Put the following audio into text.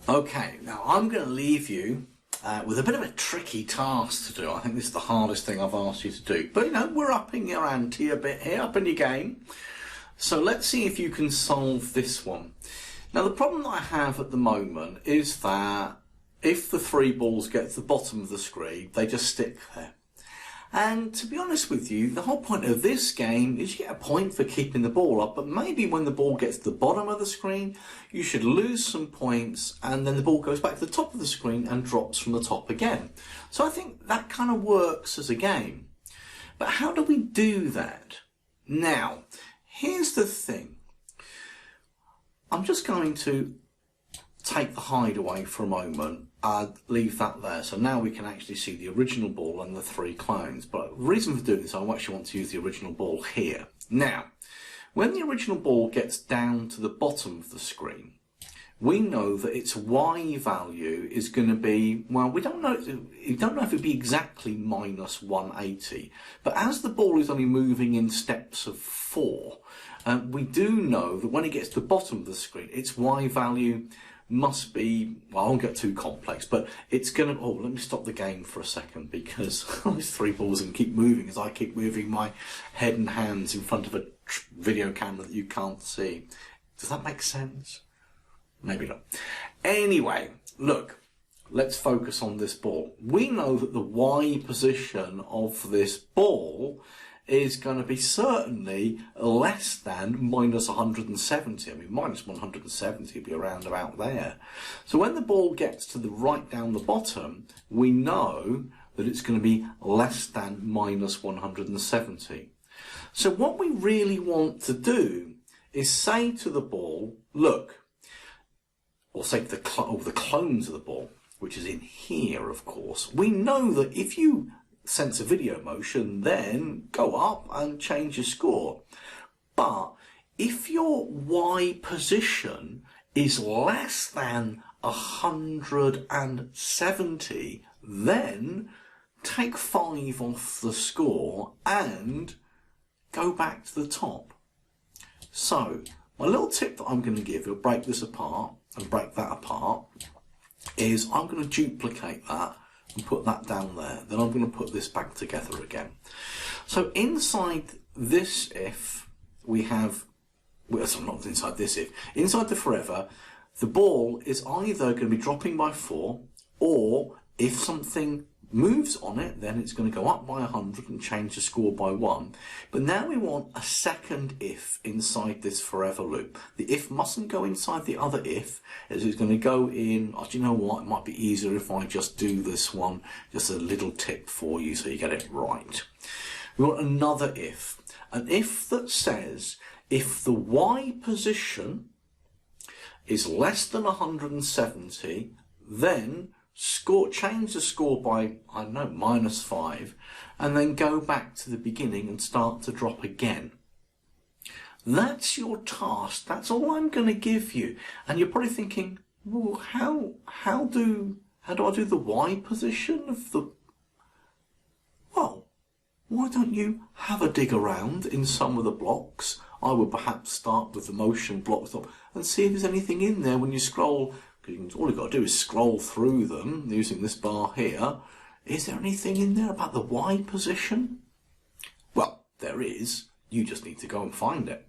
Okay, now I'm going to leave you with a bit of a tricky task to do. I think this is the hardest thing I've asked you to do. But, you know, we're upping your ante a bit here, upping your game. So let's see if you can solve this one. Now, the problem that I have at the moment is that if the three balls get to the bottom of the screen, they just stick there. And to be honest with you, the whole point of this game is you get a point for keeping the ball up, but maybe when the ball gets to the bottom of the screen, you should lose some points and then the ball goes back to the top of the screen and drops from the top again. So I think that kind of works as a game. But how do we do that? Now, here's the thing. I'm just going to take the hide away for a moment and leave that there. So now we can actually see the original ball and the three clones. But the reason for doing this, I actually want to use the original ball here. Now, when the original ball gets down to the bottom of the screen, we know that its Y value is going to be, well, we don't know if it'd be exactly minus 180. But as the ball is only moving in steps of 4, we do know that when it gets to the bottom of the screen, its Y value must be, well, I won't get too complex, but it's going to, let me stop the game for a second because those three balls can keep moving as I keep moving my head and hands in front of a video camera that you can't see. Does that make sense? Maybe not. Anyway, look, let's focus on this ball. We know that the Y position of this ball is going to be certainly less than minus 170. I mean, minus 170 would be around about there. So when the ball gets to the right down the bottom, we know that it's going to be less than minus 170. So what we really want to do is say to the ball, look, or say to the clones of the ball, which is in here, of course, we know that if you sense a video motion, then go up and change your score. But if your Y position is less than 170, then take 5 off the score and go back to the top. So my little tip that I'm going to give you, break this apart and break that apart, is I'm going to duplicate that and put that down there. Then I'm going to put this back together again. So inside this if, we have, well, so not inside this if, inside the forever, the ball is either going to be dropping by 4, or if something moves on it, then it's going to go up by 100 and change the score by 1. But now we want a second if inside this forever loop. The if mustn't go inside the other if, as it's going to go in, oh, do you know what, it might be easier if I just do this one, just a little tip for you so you get it right. We want another if, an if that says if the Y position is less than 170, then change the score by, I don't know, minus 5, and then go back to the beginning and start to drop again. That's your task. That's all I'm going to give you. And you're probably thinking, well, how do I do the Y position of the... Well, why don't you have a dig around in some of the blocks? I would perhaps start with the motion blocks and see if there's anything in there when you scroll. All you've got to do is scroll through them using this bar here. Is there anything in there about the Y position? Well, there is. You just need to go and find it.